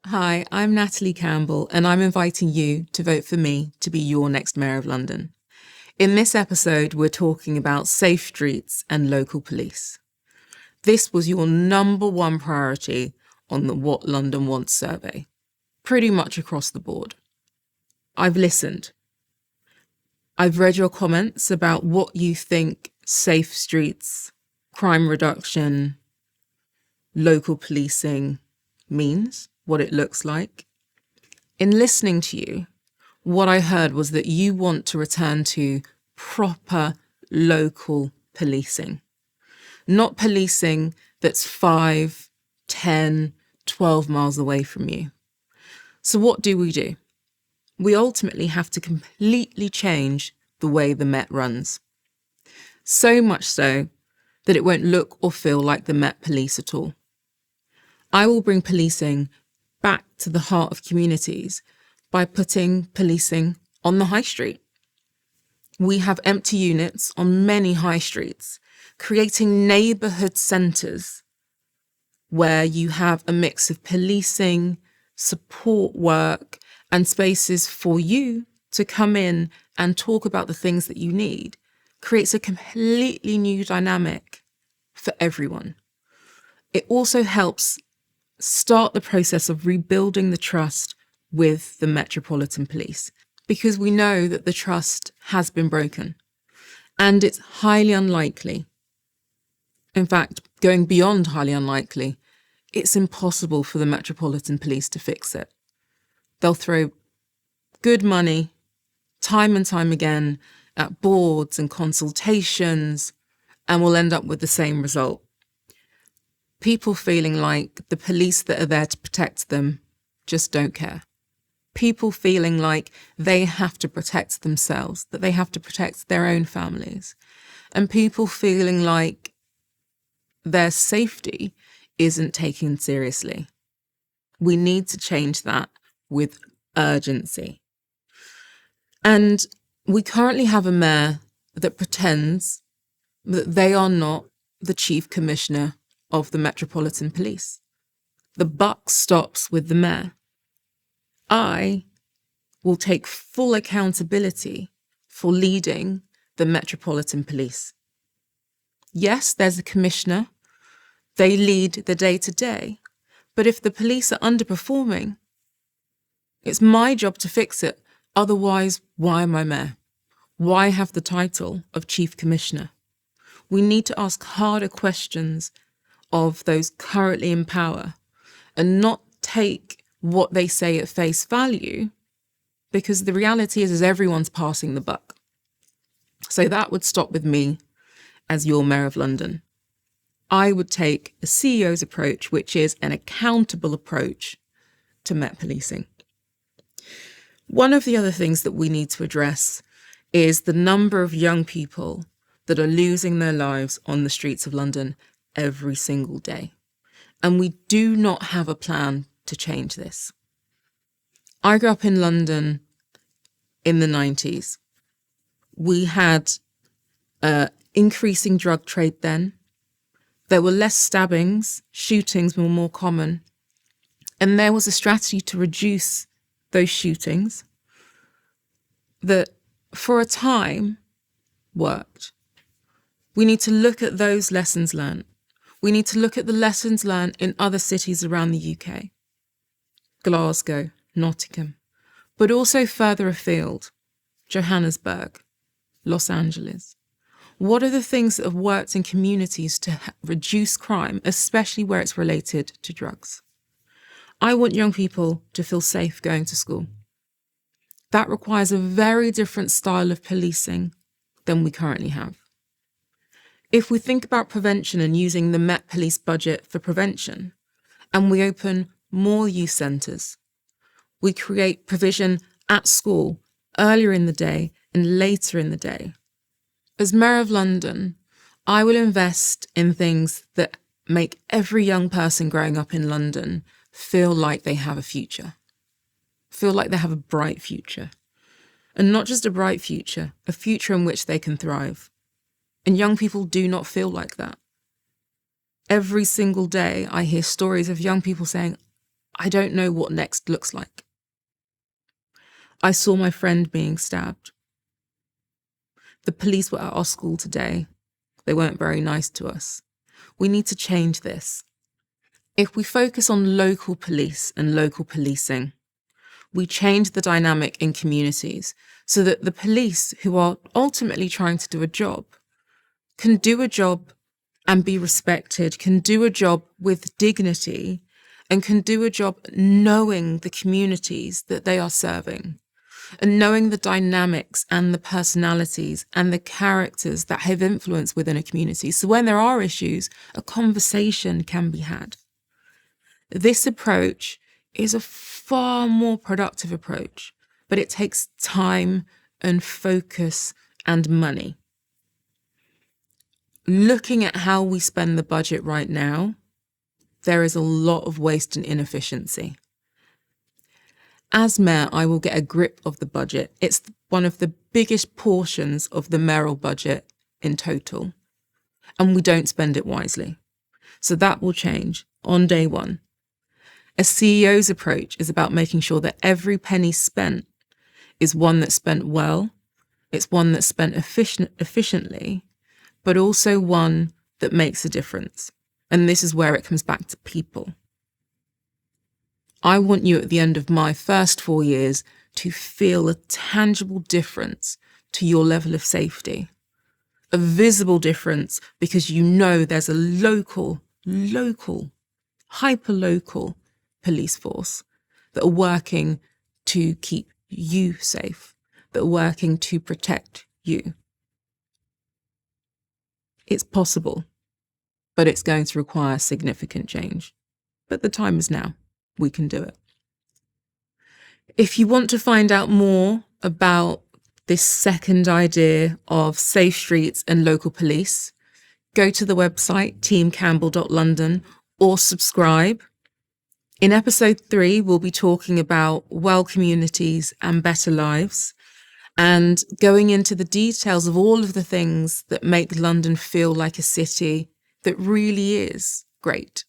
Hi, I'm Natalie Campbell, and I'm inviting you to vote for me to be your next Mayor of London. In this episode, we're talking about safe streets and local police. This was your number one priority on the What London Wants survey, pretty much across the board. I've listened. I've read your comments about what you think safe streets, crime reduction, local policing means, what it looks like. In listening to you, what I heard was that you want to return to proper local policing, not policing that's 5, 10, 12 miles away from you. So what do? We ultimately have to completely change the way the Met runs. So much so that it won't look or feel like the Met Police at all. I will bring policing back to the heart of communities by putting policing on the high street. We have empty units on many high streets, creating neighbourhood centres where you have a mix of policing, support work, and spaces for you to come in and talk about the things that you need. Creates a completely new dynamic for everyone. It also helps start the process of rebuilding the trust with the Metropolitan Police, because we know that the trust has been broken and it's highly unlikely. In fact, going beyond highly unlikely, it's impossible for the Metropolitan Police to fix it. They'll throw good money, time and time again, at boards and consultations, and we'll end up with the same result. People feeling like the police that are there to protect them just don't care. People feeling like they have to protect themselves, that they have to protect their own families. And people feeling like their safety isn't taken seriously. We need to change that with urgency. And we currently have a mayor that pretends that they are not the chief commissioner of the Metropolitan Police. The buck stops with the mayor. I will take full accountability for leading the Metropolitan Police. Yes, there's a commissioner. They lead the day-to-day. But if the police are underperforming, it's my job to fix it. Otherwise, why am I mayor? Why have the title of chief commissioner? We need to ask harder questions of those currently in power and not take what they say at face value, because the reality is everyone's passing the buck. So that would stop with me as your Mayor of London. I would take a CEO's approach, which is an accountable approach to Met policing. One of the other things that we need to address is the number of young people that are losing their lives on the streets of London every single day. And we do not have a plan to change this. I grew up in London in the 90s. We had increasing drug trade then. There were less stabbings, shootings were more common. And there was a strategy to reduce those shootings that for a time worked. We need to look at those lessons learned. We need to look at the lessons learned in other cities around the UK, Glasgow, Nottingham, but also further afield, Johannesburg, Los Angeles. What are the things that have worked in communities to reduce crime, especially where it's related to drugs? I want young people to feel safe going to school. That requires a very different style of policing than we currently have. If we think about prevention and using the Met Police budget for prevention, and we open more youth centres, we create provision at school earlier in the day and later in the day. As Mayor of London, I will invest in things that make every young person growing up in London feel like they have a future, feel like they have a bright future. And not just a bright future, a future in which they can thrive. And young people do not feel like that. Every single day, I hear stories of young people saying, I don't know what next looks like. I saw my friend being stabbed. The police were at our school today. They weren't very nice to us. We need to change this. If we focus on local police and local policing, we change the dynamic in communities so that the police, who are ultimately trying to do a job, can do a job and be respected, can do a job with dignity, and can do a job knowing the communities that they are serving, and knowing the dynamics and the personalities and the characters that have influence within a community. So when there are issues, a conversation can be had. This approach is a far more productive approach, but it takes time and focus and money. Looking at how we spend the budget right now, there is a lot of waste and inefficiency. As mayor, I will get a grip of the budget. It's one of the biggest portions of the mayoral budget in total, and we don't spend it wisely. So that will change on day one. A CEO's approach is about making sure that every penny spent is one that's spent well, it's one that's spent efficiently, but also one that makes a difference. And this is where it comes back to people. I want you at the end of my first 4 years to feel a tangible difference to your level of safety, a visible difference because you know there's a local, hyper-local police force that are working to keep you safe, that are working to protect you. It's possible, but it's going to require significant change. But the time is now. We can do it. If you want to find out more about this second idea of safe streets and local police, go to the website teamcampbell.london or subscribe. In episode 3, we'll be talking about well communities and better lives and going into the details of all of the things that make London feel like a city that really is great.